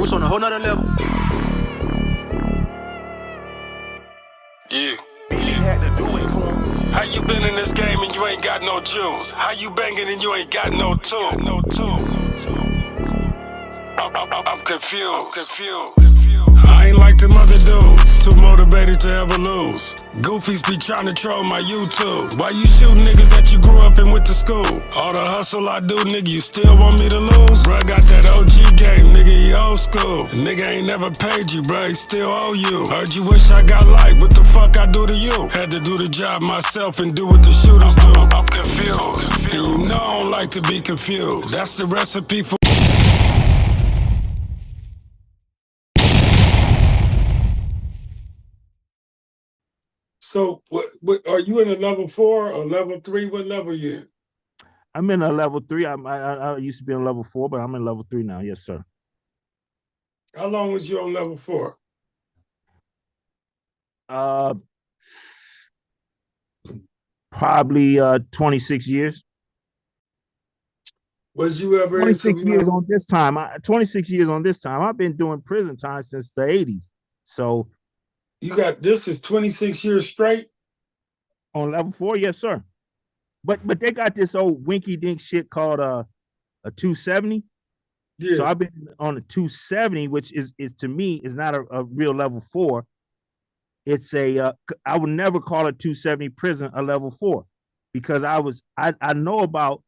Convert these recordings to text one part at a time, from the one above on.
What's on a whole nother level? Yeah. Had to do it to him. How you been in this game and you ain't got no jewels? How you banging and you ain't got no tool? I'm confused. I ain't like them other dudes, too motivated to ever lose. Goofies be trying to troll my YouTube. Why you shoot niggas that you grew up and went to school? All the hustle I do, nigga, you still want me to lose? Bruh, got that OG game, nigga, he old school. Nigga ain't never paid you, bruh, he still owe you. Heard you wish I got life, what the fuck I do to you? Had to do the job myself and do what the shooters do. I'm confused. And you know I don't like to be confused. That's the recipe for... So, what are you in a level 4 or level 3? What level you in? I'm in a level 3. I used to be in level 4, but I'm in level 3 now. Yes, sir. How long was you on level 4? Probably 26 years. Was you ever 26 years on this time? 26 years on this time. I've been doing prison time since the 80s. So you got this is 26 years straight on level 4, yes, sir. But they got this old winky dink shit called a 270. Yeah. So I've been on a 270, which is to me is not a real level 4. It's I would never call a 270 prison a level 4 because I know about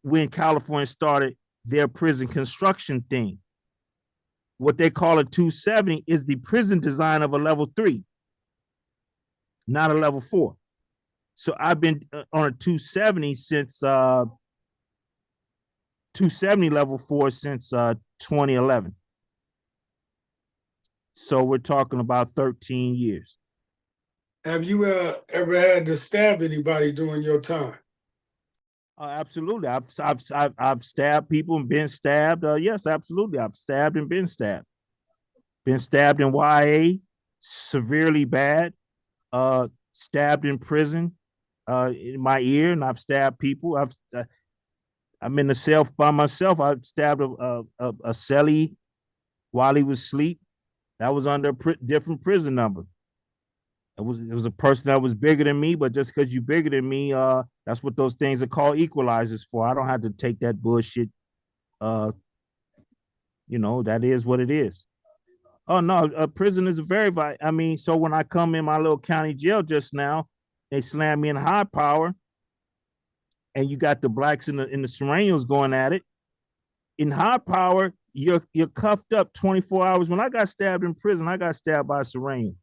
when California started their prison construction thing. What they call a 270 is the prison design of a level 3, not a level 4. So I've been on a 270 since 270 level 4 since 2011. So we're talking about 13 years. Have you ever had to stab anybody during your time? Absolutely. I've stabbed people and been stabbed. Yes, absolutely. I've stabbed and been stabbed. Been stabbed in YA, severely bad. Stabbed in prison, in my ear, and I've stabbed people. I'm in the cell by myself. I stabbed a cellie while he was asleep. That was under a different prison number. It was a person that was bigger than me, but just because you're bigger than me, that's what those things are called equalizers for. I don't have to take that bullshit. That is what it is. Oh no, prison is so when I come in my little county jail just now, they slam me in high power, and you got the blacks and the Serranos going at it. In high power, you're cuffed up 24 hours. When I got stabbed in prison, I got stabbed by a Serrano.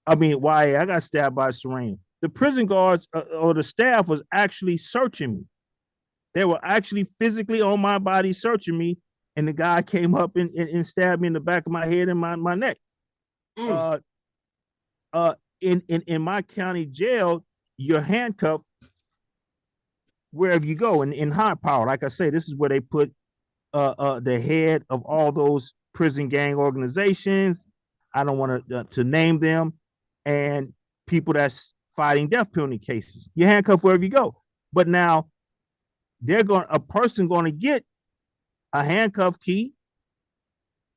I got stabbed by a Serrano. The prison guards or the staff was actually searching me. They were actually physically on my body searching me, and the guy came up and stabbed me in the back of my head and my neck. In my county jail, you're handcuffed wherever you go. In high power, like I say, this is where they put the head of all those prison gang organizations. I don't want to name them, and people that's fighting death penalty cases. You're handcuffed wherever you go. But now a person going to get a handcuff key,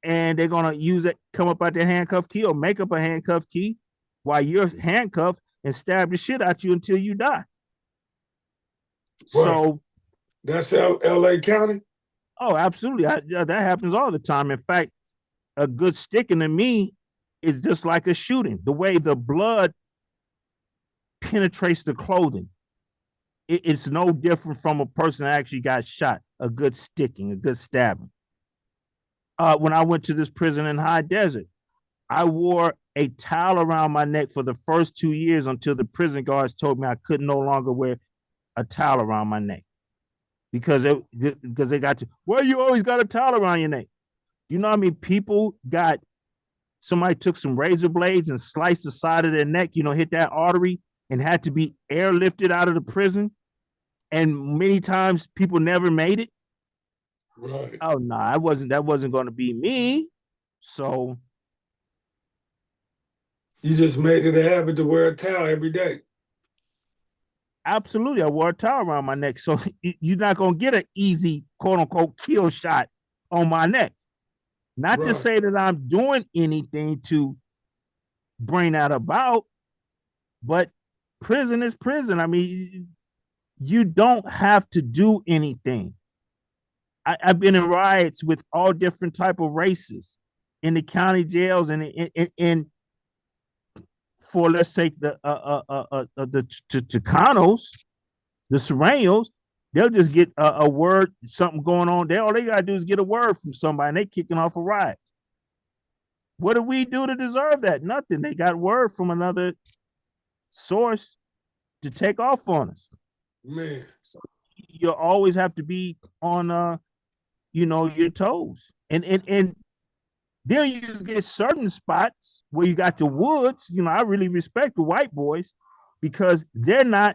and they're going to use it, come up out their handcuff key or make up a handcuff key while you're handcuffed and stab the shit out you until you die. Right. So that's LA County? Oh, absolutely. That happens all the time. In fact, a good sticking to me is just like a shooting. The way the blood penetrates the clothing, it's no different from a person that actually got shot. A good sticking, a good stabbing. When I went to this prison in High Desert, I wore a towel around my neck for the first 2 years until the prison guards told me I could no longer wear a towel around my neck. Because they got to, well, you always got a towel around your neck. You know what I mean? Somebody took some razor blades and sliced the side of their neck, hit that artery and had to be airlifted out of the prison. And many times people never made it. Right. Oh, no, that wasn't going to be me. So. You just made it a habit to wear a towel every day. Absolutely. I wore a towel around my neck. So you're not going to get an easy, quote unquote, kill shot on my neck. Not to Right. say that I'm doing anything to bring that about, but prison is prison. I mean, you don't have to do anything. I've been in riots with all different type of races in the county jails and in for, let's say, the Chicanos, the Serranos, they'll just get a word, something going on. All they gotta do is get a word from somebody, and they kicking off a riot. What do we do to deserve that? Nothing. They got word from another source to take off on us. Man. So you always have to be on your toes. And then you get certain spots where you got the woods. I really respect the white boys because they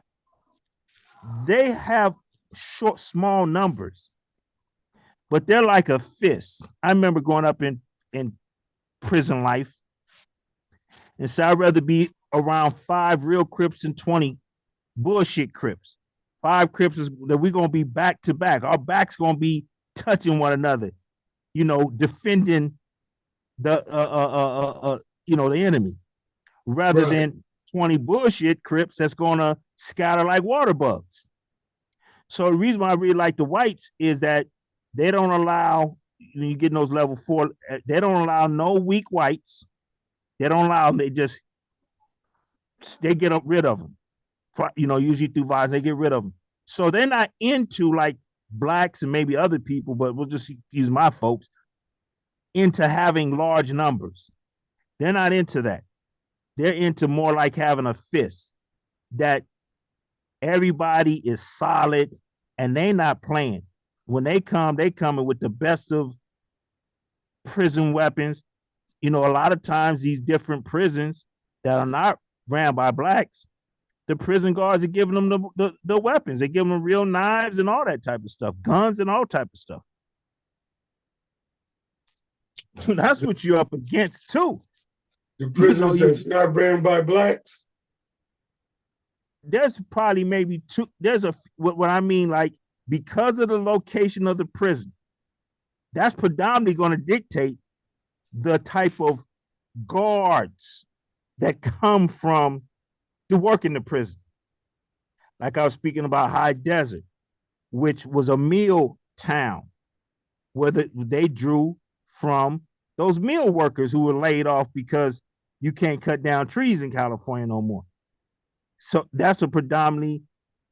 have small numbers, but they're like a fist. I remember growing up in prison life, and so I'd rather be around 5 real Crips and 20 bullshit Crips. 5 Crips is that we're gonna be back to back. Our backs gonna be touching one another, defending the the enemy, rather Right. than 20 bullshit Crips that's gonna scatter like water bugs. So the reason why I really like the whites is that they don't allow, when you get in those level 4, they don't allow no weak whites. They don't allow them. They get rid of them. Usually through violence, they get rid of them. So they're not into like blacks and maybe other people, but we'll just use my folks, into having large numbers. They're not into that. They're into more like having a fist, that everybody is solid and they not playing. When they coming with the best of prison weapons. A lot of times these different prisons that are not ran by blacks, the prison guards are giving them the weapons. They give them real knives and all that type of stuff, guns and all type of stuff. That's what you're up against too. The prisons that's not ran by blacks. There's probably maybe two. There's what I mean, like, because of the location of the prison, that's predominantly going to dictate the type of guards that come from to work in the prison. Like I was speaking about High Desert, which was a meal town where they drew from those meal workers who were laid off because you can't cut down trees in California no more. So that's a predominantly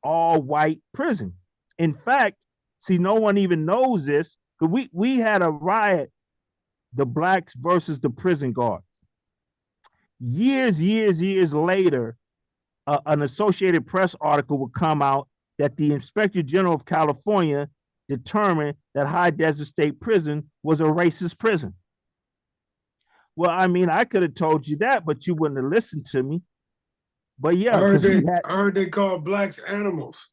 all white prison. In fact, see, no one even knows this, because we had a riot, the blacks versus the prison guards. Years later, an Associated Press article would come out that the Inspector General of California determined that High Desert State Prison was a racist prison. Well, I mean, I could have told you that, but you wouldn't have listened to me. But yeah, I heard they call blacks animals.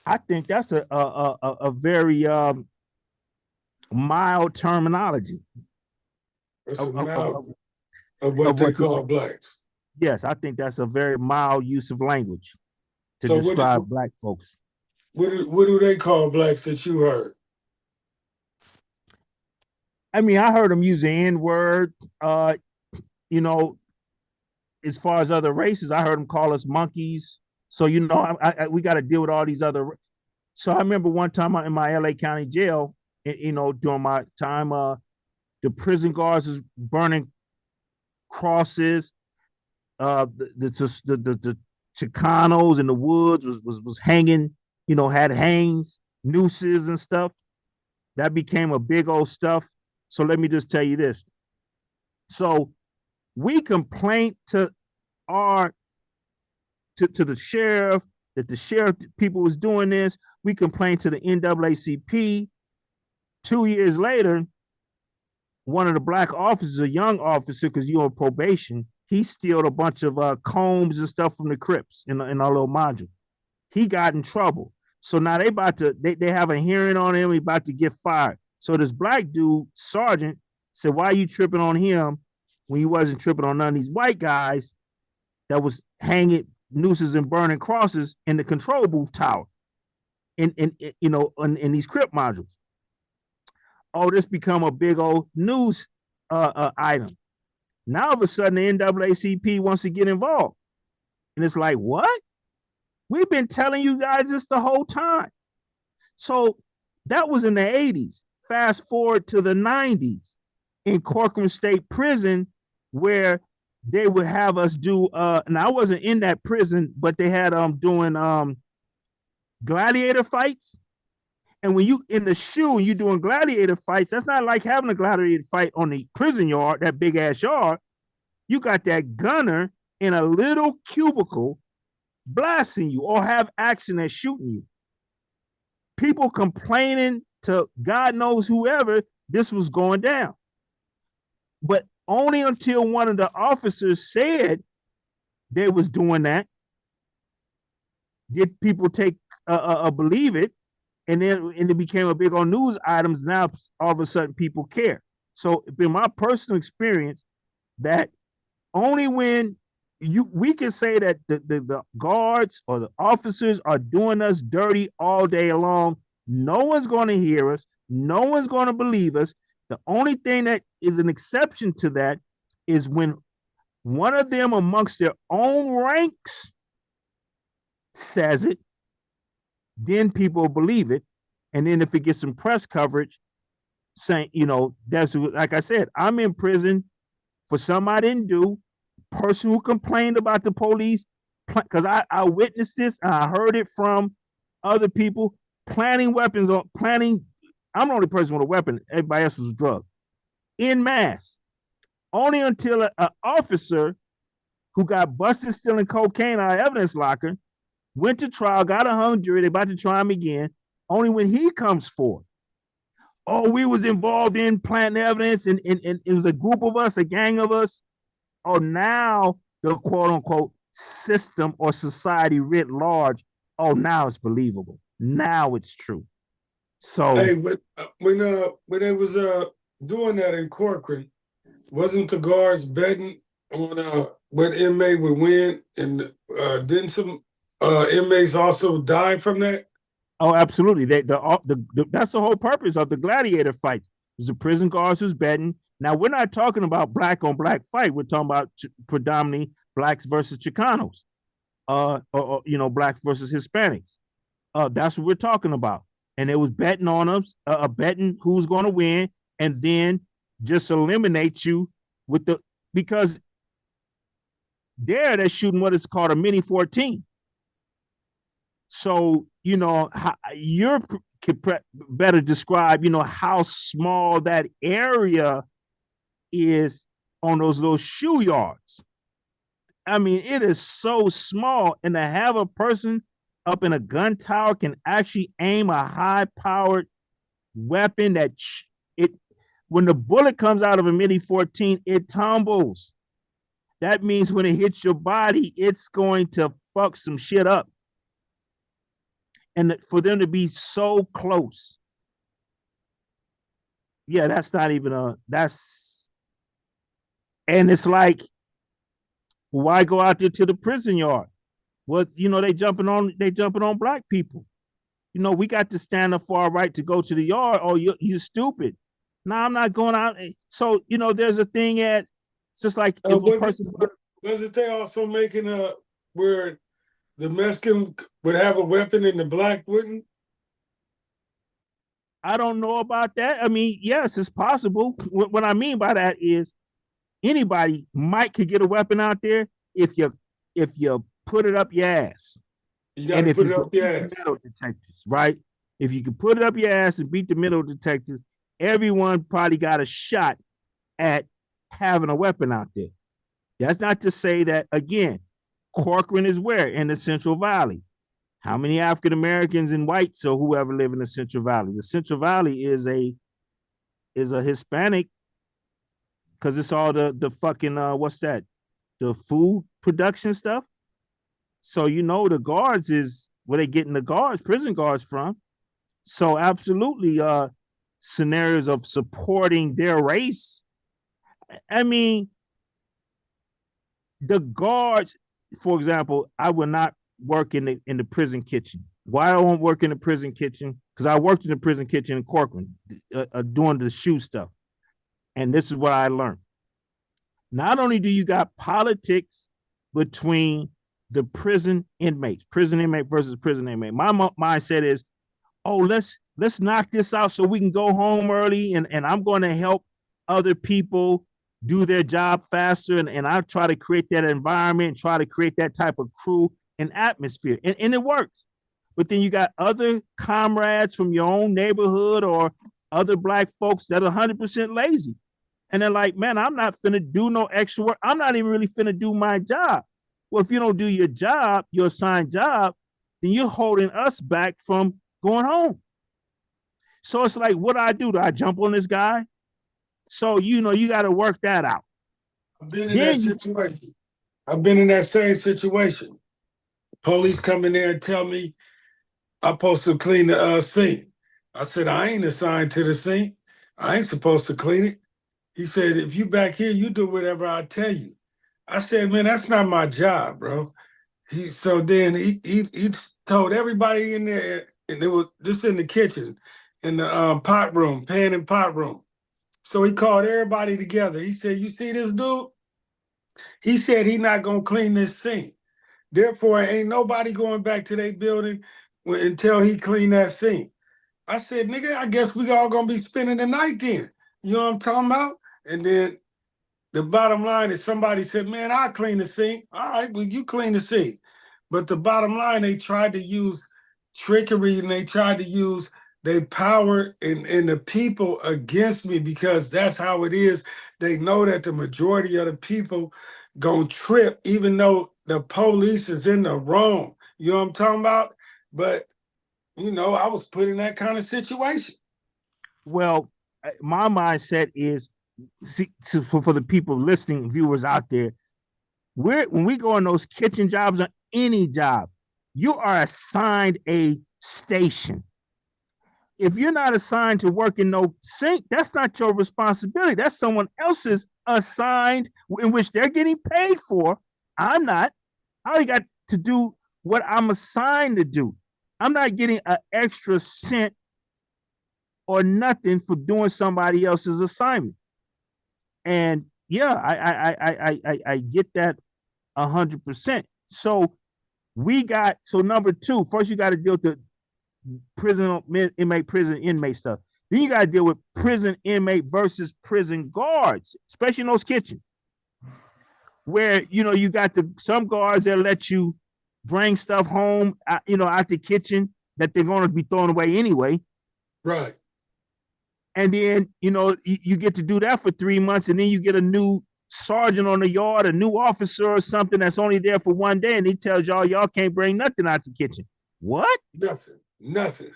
I think that's a very mild terminology. That's mild of what they call blacks. Yes, I think that's a very mild use of language to describe black folks. What do they call blacks that you heard? I mean, I heard them use the N-word. As far as other races, I heard them call us monkeys. So, we got to deal with all these other. So I remember one time in my LA County jail, during my time, the prison guards was burning crosses. The Chicanos in the woods was hanging, had hangs, nooses and stuff. That became a big old stuff. So let me just tell you this. So we complained to the sheriff that the sheriff people was doing this. We complained to the NAACP. 2 years later, one of the black officers, a young officer, because you're on probation, he stealed a bunch of combs and stuff from the Crips in our little module. He got in trouble. So now they have a hearing on him. He about to get fired. So this black dude, sergeant, said, "Why are you tripping on him when you wasn't tripping on none of these white guys that was hanging nooses and burning crosses in the control booth tower?" in these Crip modules. Oh, this become a big old news item. Now all of a sudden the NAACP wants to get involved. And it's like, what? We've been telling you guys this the whole time. So that was in the 80s. Fast forward to the 90s in Corcoran State Prison, where they would have us do and I wasn't in that prison, but they had doing gladiator fights. And when you in the shoe and you doing gladiator fights, that's not like having a gladiator fight on the prison yard, that big ass yard. You got that gunner in a little cubicle blasting you or have action that's shooting you. People complaining to God knows whoever this was going down. But only until one of the officers said they was doing that did people believe it. And then it became a big on news items. Now all of a sudden people care. So it's been my personal experience that only when we can say that the guards or the officers are doing us dirty all day long, no one's going to hear us. No one's going to believe us. The only thing that is an exception to that is when one of them amongst their own ranks says it, then people believe it. And then if it gets some press coverage saying, that's like I said, I'm in prison for something I didn't do. Person who complained about the police, because I witnessed this and I heard it from other people, planting weapons or planning. I'm the only person with a weapon. Everybody else was drugged en masse. Only until an officer who got busted stealing cocaine out of evidence locker went to trial, got a hung jury, they're about to try him again. Only when he comes forward. Oh, we was involved in planting evidence, and it was a group of us, a gang of us. Oh, now the quote unquote system or society writ large, oh, now it's believable. Now it's true. So hey, when they was doing that in Corcoran, wasn't the guards betting on what inmate would win, and didn't some inmates also die from that? Oh, absolutely. That's the whole purpose of the gladiator fights. The prison guards who's betting. Now we're not talking about black on black fight. We're talking about predominantly blacks versus Chicanos, or blacks versus Hispanics. That's what we're talking about. And it was betting on us, betting who's going to win, and then just eliminate you because they're shooting what is called a mini 14. So, you're better describe, how small that area is on those little shoe yards. I mean, it is so small, and to have a person up in a gun tower can actually aim a high-powered weapon that when the bullet comes out of a mini 14, it tumbles. That means when it hits your body, it's going to fuck some shit up. And for them to be so close, yeah, that's not even and it's like, why go out there to the prison yard? Well, they jumping on black people. We got to stand up for our right to go to the yard. Oh, you're stupid. No, I'm not going out. So, there's a thing it's just like if a person. Wasn't they also making where the Mexican would have a weapon and the black wouldn't? I don't know about that. I mean, yes, it's possible. What I mean by that is anybody could get a weapon out there if you put it up your ass. You got to put it up your ass. Metal detectors, right? If you can put it up your ass and beat the metal detectors, everyone probably got a shot at having a weapon out there. That's not to say that, again, Corcoran is where? In the Central Valley. How many African Americans and whites or whoever live in the Central Valley? The Central Valley is a Hispanic, because it's all the fucking what's that? The food production stuff. So the guards is where they getting the prison guards from. So absolutely scenarios of supporting their race. I mean, the guards, for example, I would not work in the prison kitchen. Why I don't work in the prison kitchen? Because I worked in the prison kitchen in Corcoran doing the shoe stuff. And this is what I learned. Not only do you got politics between the prison inmate versus prison inmate. My mindset is, oh, let's knock this out so we can go home early, and I'm going to help other people do their job faster, and I try to create that environment, try to create that type of crew and atmosphere, and it works. But then you got other comrades from your own neighborhood or other black folks that are 100% lazy. And they're like, man, I'm not finna do no extra work. I'm not even really finna do my job. Well, if you don't do your job, your assigned job, then you're holding us back from going home. So it's like, what do I do? Do I jump on this guy? So, you got to work that out. I've been in that situation. I've been in that same situation. Police come in there and tell me I'm supposed to clean the sink. I said, I ain't assigned to the sink. I ain't supposed to clean it. He said, if you back here, you do whatever I tell you. I said, man, that's not my job, bro. Then he told everybody in there, and it was this in the kitchen, in the pot room, pan and pot room. So he called everybody together. He said, you see this dude? He said he not gonna clean this sink. Therefore, ain't nobody going back to their building until he clean that sink. I said, nigga, I guess we all gonna be spending the night then. You know what I'm talking about? And then the bottom line is somebody said, man, I'll clean the sink. All right, well, you clean the sink. But the bottom line, they tried to use trickery and they tried to use their power and the people against me because that's how it is. They know that the majority of the people gonna trip, even though the police is in the wrong. You know what I'm talking about? But, I was put in that kind of situation. Well, my mindset is, for the people listening, viewers out there, when we go on those kitchen jobs or any job, you are assigned a station. If you're not assigned to work in no sink, that's not your responsibility. That's someone else's assigned, in which they're getting paid for. I'm not. I only got to do what I'm assigned to do. I'm not getting an extra cent or nothing for doing somebody else's assignment. And yeah, I get that 100%. So number two, first you got to deal with the prison inmate stuff. Then you got to deal with prison inmate versus prison guards, especially in those kitchens, where you got some guards that let you bring stuff home, out the kitchen that they're going to be thrown away anyway. Right. And then, you get to do that for 3 months, and then you get a new sergeant on the yard, a new officer or something that's only there for one day, and he tells y'all can't bring nothing out the kitchen. What? Nothing.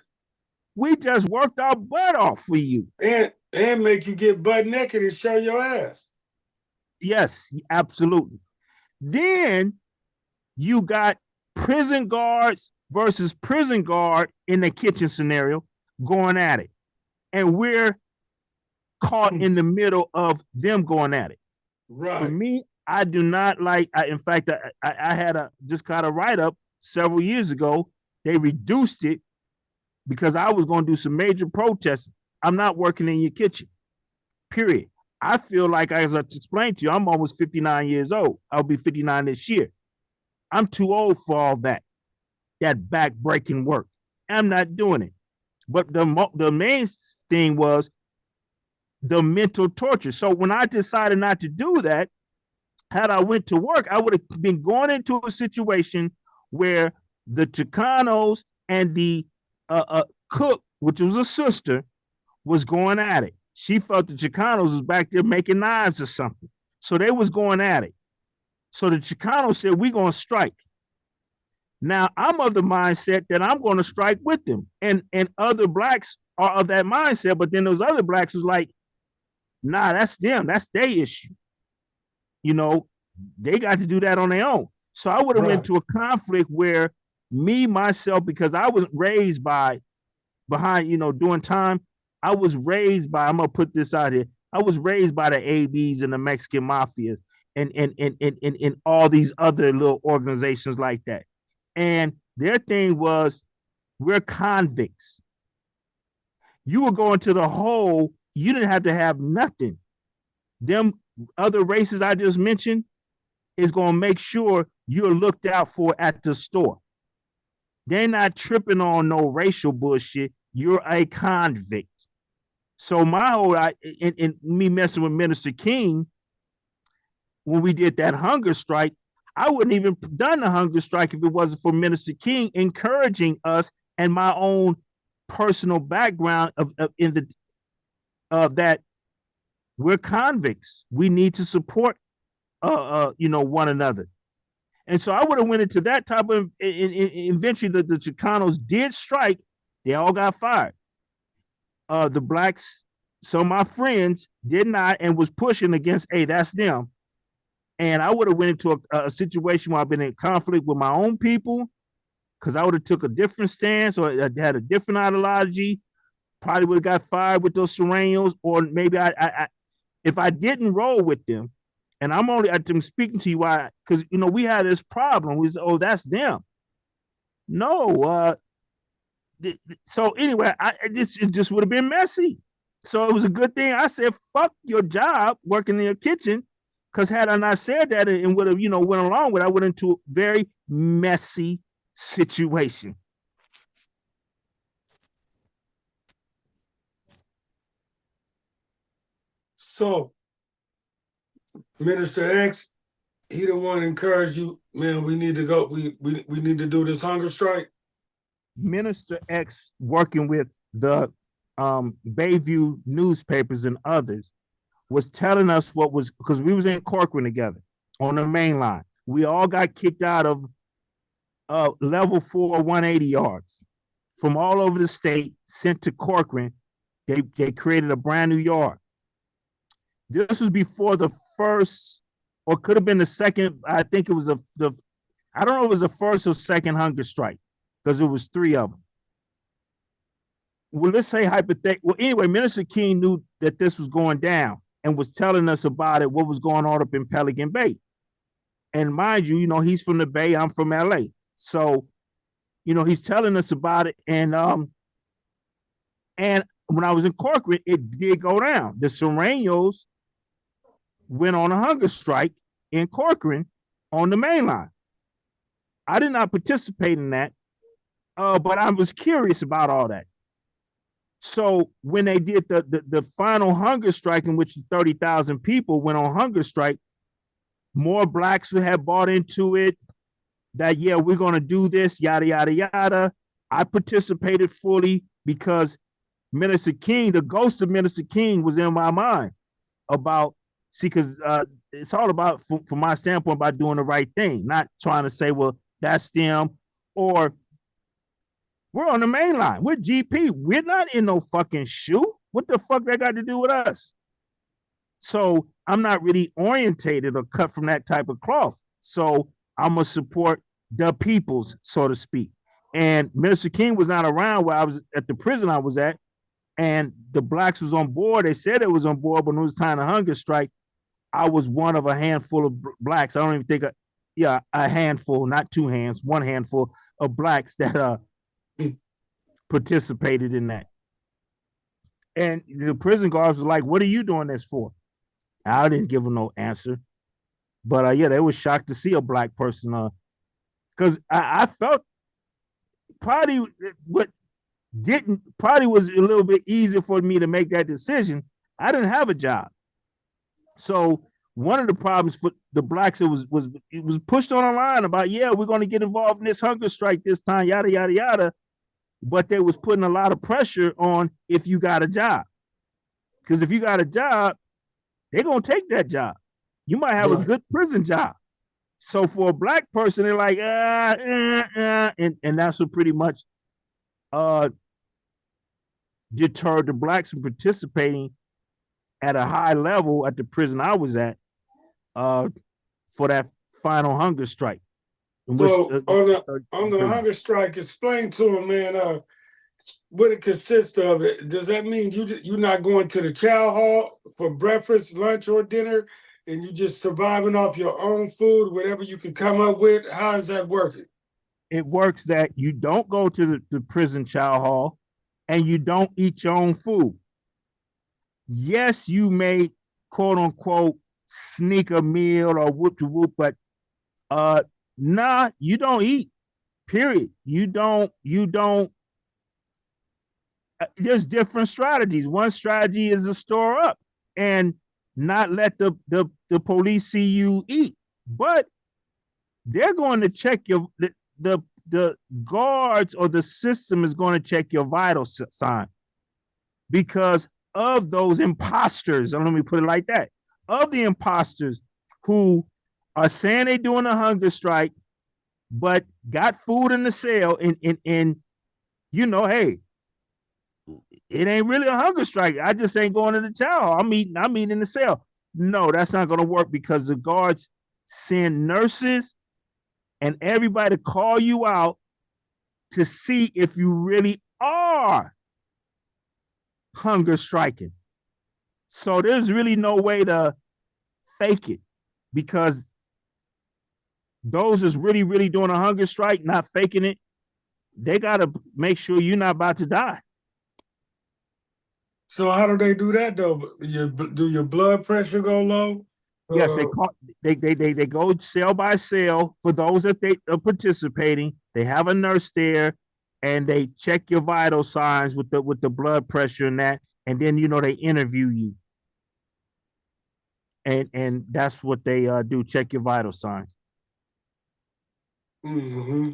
We just worked our butt off for you. And make you get butt naked and show your ass. Yes, absolutely. Then you got prison guards versus prison guard in the kitchen scenario going at it. And we're caught in the middle of them going at it. Right. For me, I do not like, in fact, I had just got a write-up several years ago. They reduced it because I was going to do some major protesting. I'm not working in your kitchen, period. I feel like, as I explained to you, I'm almost 59 years old. I'll be 59 this year. I'm too old for all that back-breaking work. I'm not doing it. But the main thing was the mental torture. So when I decided not to do that, had I went to work, I would have been going into a situation where the Chicanos and the cook, which was a sister, was going at it. She felt the Chicanos was back there making knives or something. So they was going at it. So the Chicanos said, we're going to strike. Now, I'm of the mindset that I'm going to strike with them. And other blacks are of that mindset. But then those other blacks was like, nah, that's them. That's their issue. They got to do that on their own. So I would have went to a conflict where myself, because I was raised during time, I was raised by, I'm going to put this out here, I was raised by the ABs and the Mexican Mafia and all these other little organizations like that. And their thing was, We're convicts. You were going to the hole. You didn't have to have nothing. Them other races I just mentioned is going to make sure you're looked out for at the store. They're not tripping on no racial bullshit. You're a convict. So my whole, in me messing with Minister King, when we did that hunger strike, I wouldn't even done the hunger strike if it wasn't for Minister King encouraging us and my own personal background of that we're convicts. We need to support one another. And so I would have went into that type of, eventually the Chicanos did strike. They all got fired. The blacks, some of my friends did not and was pushing against, hey, that's them. And I would have went into a situation where I've been in conflict with my own people because I would have took a different stance or had a different ideology, probably would have got fired with those Serranos, or maybe I if I didn't roll with them, and I'm speaking to you why, because we had this problem. We said, oh, that's them. No, so anyway, it just would have been messy. So it was a good thing I said, fuck your job working in your kitchen, because had I not said that and would have, went along with it, I went into a very messy situation. So, Minister X, he the one encouraged you, man, we need to go, we need to do this hunger strike. Minister X, working with the Bayview newspapers and others, was telling us what was, because we was in Corcoran together on the main line. We all got kicked out of level 4 180 yards from all over the state, sent to Corcoran. They created a brand new yard. This was before the first, or could have been the second. I think it was I don't know if it was the first or second hunger strike, because it was 3 of them. Well, let's say hypothetically. Well, anyway, Minister King knew that this was going down and was telling us about it, what was going on up in Pelican Bay. And mind you, he's from the Bay, I'm from LA. So, he's telling us about it. And when I was in Corcoran, it did go down. The Serranos went on a hunger strike in Corcoran on the main line. I did not participate in that, but I was curious about all that. So when they did the final hunger strike, in which 30,000 people went on hunger strike, more blacks who had bought into it, that, yeah, we're going to do this, yada, yada, yada. I participated fully because Minister King, the ghost of Minister King was in my mind about, because it's all about, from my standpoint, about doing the right thing, not trying to say, well, that's them, or we're on the main line. We're GP. We're not in no fucking shoe. What the fuck that got to do with us? So I'm not really orientated or cut from that type of cloth. So I'm going to support the peoples, so to speak. And Minister King was not around where I was at the prison I was at. And the blacks was on board. They said it was on board, but when it was time to hunger strike, I was one of a handful of blacks. I don't even think, a handful, not 2 hands, 1 handful of blacks that participated in that. And the prison guards were like, what are you doing this for? I didn't give them no answer. But they were shocked to see a black person. Because I felt probably was a little bit easier for me to make that decision. I didn't have a job. So one of the problems for the blacks, it was pushed on a line about, yeah, we're going to get involved in this hunger strike this time, yada, yada, yada. But they was putting a lot of pressure on if you got a job. Because if you got a job, they're going to take that job. You might have a good prison job. So for a black person, they're like, and that's what pretty much deterred the blacks from participating at a high level at the prison I was at for that final hunger strike. So on the hunger strike, explain to him, man, what it consists of. Does that mean you're not going to the chow hall for breakfast, lunch, or dinner, and you just surviving off your own food, whatever you can come up with? How is that working? it works that you don't go to the prison chow hall and you don't eat your own food. Yes, you may quote unquote sneak a meal or whoop to whoop, but nah, you don't eat. Period. You don't. There's different strategies. One strategy is to store up and not let the police see you eat, but they're going to check the guards, or the system is going to check your vital sign because of those imposters. And let me put it like that: of the imposters who are saying they're doing a hunger strike, but got food in the cell, and hey, it ain't really a hunger strike. I just ain't going to the chow. I'm eating in the cell. No, that's not going to work because the guards send nurses and everybody to call you out to see if you really are hunger striking. So there's really no way to fake it because those is really, really doing a hunger strike, not faking it. They got to make sure you're not about to die. So how do they do that though? Do your blood pressure go low? Yes, they go cell by cell for those that they are participating. They have a nurse there, and they check your vital signs with the blood pressure and that, and then they interview you, and that's what they do, check your vital signs. Mm-hmm.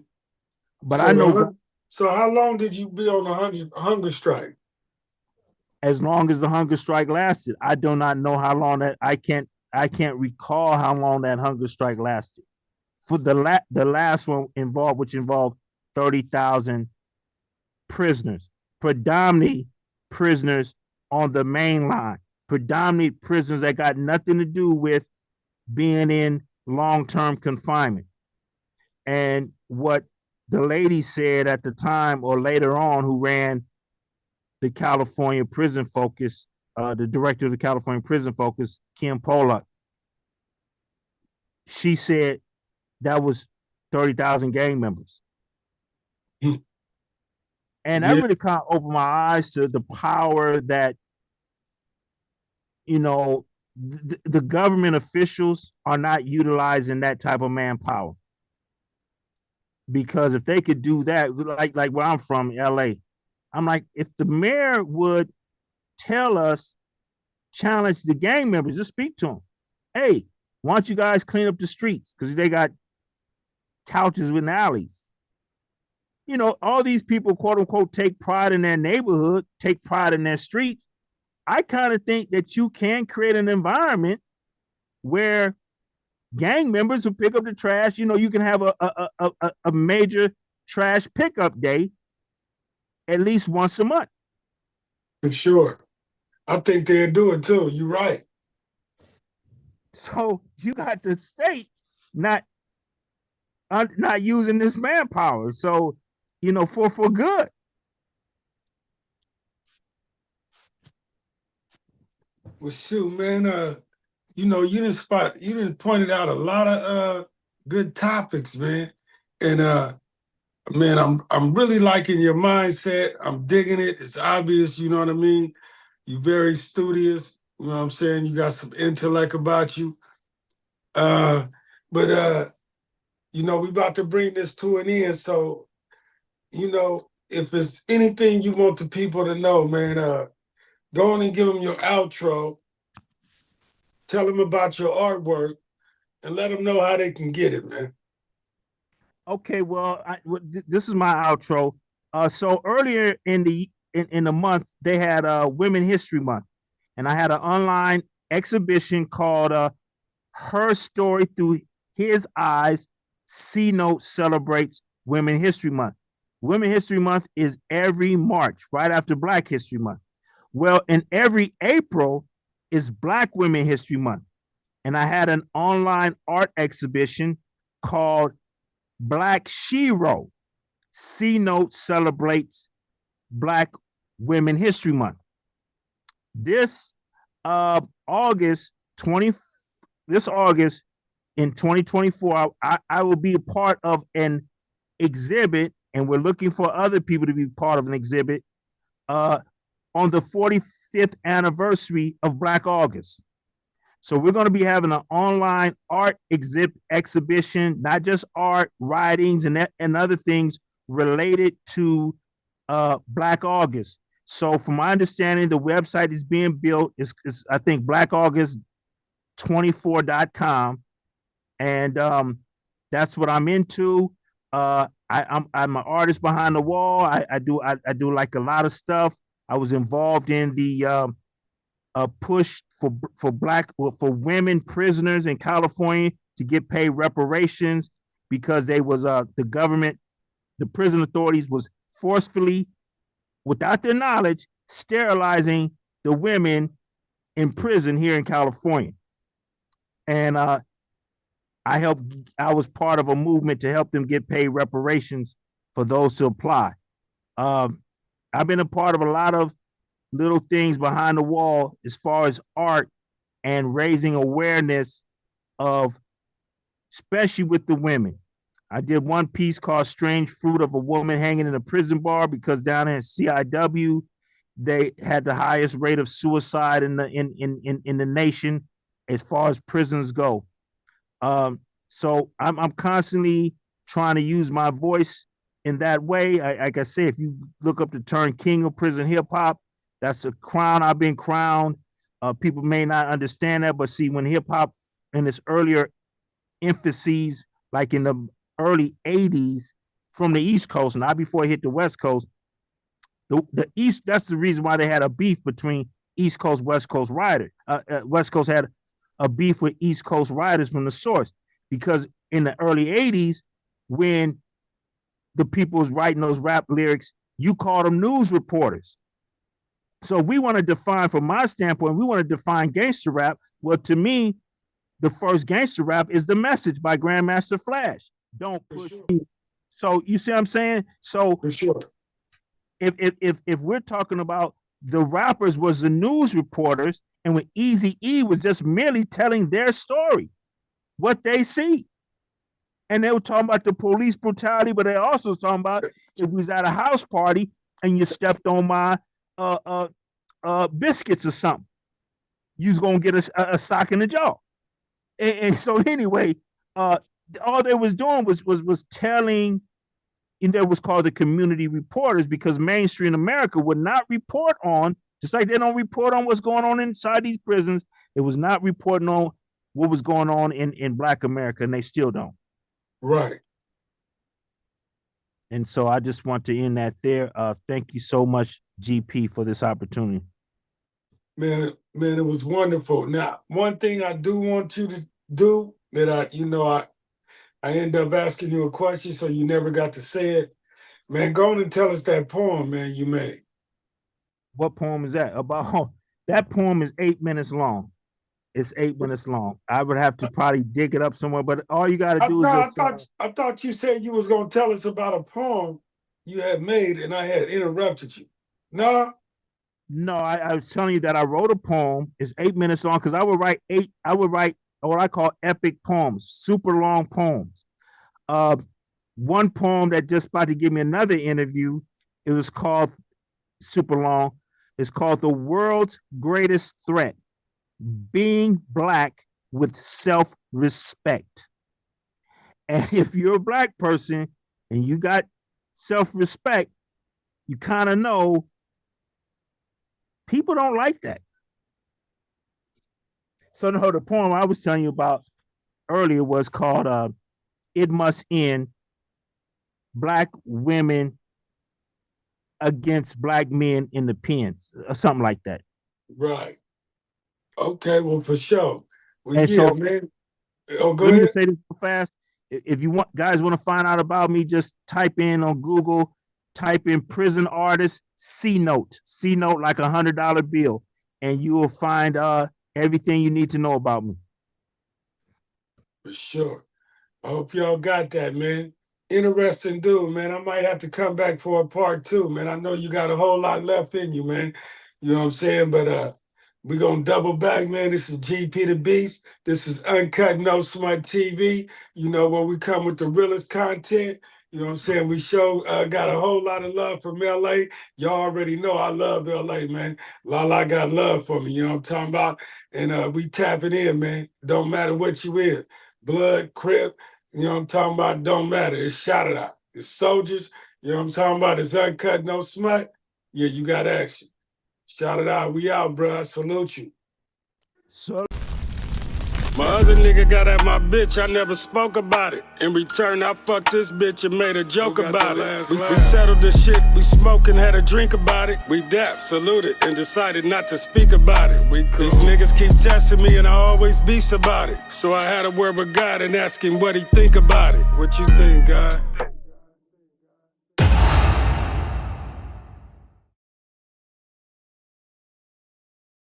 But I know. So how long did you be on the hunger strike? As long as the hunger strike lasted. I do not know how long that. I can't recall how long that hunger strike lasted. For the last one which involved 30,000 prisoners, predominantly prisoners on the main line, predominantly prisoners that got nothing to do with being in long-term confinement. And what the lady said at the time or later on, who ran the California Prison Focus, the director of the California Prison Focus, Kim Pollock, she said that was 30,000 gang members. And that really kind of opened my eyes to the power that, the government officials are not utilizing that type of manpower. Because if they could do that, like where I'm from, LA, I'm like, if the mayor would tell us, challenge the gang members, just speak to them. Hey, why don't you guys clean up the streets? Because they got couches with alleys. All these people, quote unquote, take pride in their neighborhood, take pride in their streets. I kind of think that you can create an environment where gang members will pick up the trash. You can have a major trash pickup day at least once a month. For sure. I think they'll do it too. You're right. So you got the state not using this manpower. So, for good. Well, shoot, man. You didn't pointed out a lot of good topics, man. And man, I'm really liking your mindset. I'm digging it. It's obvious, you know what I mean? You're very studious, you know what I'm saying? You got some intellect about you. But we about to bring this to an end. So, if there's anything you want the people to know, man, go on and give them your outro. Tell them about your artwork and let them know how they can get it, man. Okay, well, this is my outro. So earlier in the month, they had Women History Month, and I had an online exhibition called "Her Story Through His Eyes." C-Note celebrates Women History Month. Women History Month is every March, right after Black History Month. Well, in every April is Black Women History Month, and I had an online art exhibition called Black Shero. C-Note celebrates Black Women History Month. This August in 2024, I will be a part of an exhibit, and we're looking for other people to be part of an exhibit on the 45th anniversary of Black August. So we're going to be having an online art exhibition, not just art, writings, and other things related to Black August. So from my understanding, the website is being built. Is I think blackaugust24.com. And that's what I'm into. I'm an artist behind the wall. I do like a lot of stuff. I was involved in the push for women prisoners in California to get paid reparations because they was the government, the prison authorities was forcefully, without their knowledge, sterilizing the women in prison here in California. And I was part of a movement to help them get paid reparations for those to apply. I've been a part of a lot of little things behind the wall as far as art and raising awareness of, especially with the women. I did one piece called Strange Fruit of a Woman Hanging in a Prison Bar, because down in CIW, they had the highest rate of suicide in the nation as far as prisons go. So I'm constantly trying to use my voice in that way. Like I say, if you look up the term King of Prison Hip Hop, that's a crown I've been crowned. People may not understand that, but see, when hip hop in its earlier infancies, like in the early 80s from the East Coast, not before it hit the West Coast, the East, that's the reason why they had a beef between East Coast, West Coast riders. West Coast had a beef with East Coast riders from the source, because in the early 80s, when the people was writing those rap lyrics, you called them news reporters. So we want to define, from my standpoint, we want to define gangster rap. Well, to me, the first gangster rap is The Message by Grandmaster Flash. Don't push me. So you see what I'm saying? So For sure. If we're talking about the rappers was the news reporters, and when Eazy-E was just merely telling their story, what they see. And they were talking about the police brutality, but they also was talking about if we was at a house party and you stepped on my biscuits or something, you was gonna get a sock in the jaw. And so anyway, all they was doing was telling, and that was called the community reporters, because mainstream America would not report on, just like they don't report on what's going on inside these prisons. It was not reporting on what was going on in Black America, and they still don't. Right. And so I just want to end that there. Thank you so much, GP, for this opportunity. Man, it was wonderful. Now, one thing I do want you to do that I end up asking you a question, so you never got to say it. Man, go on and tell us that poem, man, you made. What poem is that about? That poem is 8 minutes long. It's 8 minutes long. I would have to probably dig it up somewhere, but all you got to do is just. I thought you said you was gonna tell us about a poem you had made, and I had interrupted you. No. No, I was telling you that I wrote a poem. It's 8 minutes long, because I would write what I call epic poems, super long poems. One poem that just about to give me another interview, it was called super long. It's called The World's Greatest Threat: Being Black with Self-Respect. And if you're a Black person and you got self-respect, you kind of know people don't like that. So no, the poem I was telling you about earlier was called It Must End: Black Women Against Black Men in the Pens, or something like that. Right. Okay, well, for sure. Well, And yeah, so, man. Oh, go let me ahead. just say this real fast. If you guys want to find out about me, just type in on Google, type in prison artist C note like $100 bill, and you will find everything you need to know about me. For sure. I hope y'all got that, man. Interesting dude, man. I might have to come back for a part 2, man. I know you got a whole lot left in you, man. You know what I'm saying? But we're gonna double back, man. This is GP the Beast. This is Uncut No Smut TV. You know, where we come with the realest content. You know what I'm saying? We got a whole lot of love from LA. Y'all already know I love LA, man. Lala got love for me, you know what I'm talking about? And we tapping in, man. Don't matter what you is. Blood, Crip, you know what I'm talking about? Don't matter. It's Shout It Out. It's Soldiers, you know what I'm talking about? It's Uncut, No Smut. Yeah, you got action. Shout it out. We out, bro. I salute you. So My other nigga got at my bitch, I never spoke about it. In return, I fucked this bitch and made a joke about it. We settled the shit, we smoked and had a drink about it. We dapped, saluted, and decided not to speak about it. These niggas keep testing me and I always beast about it. So I had a word with God and ask him what he think about it. What you think, God?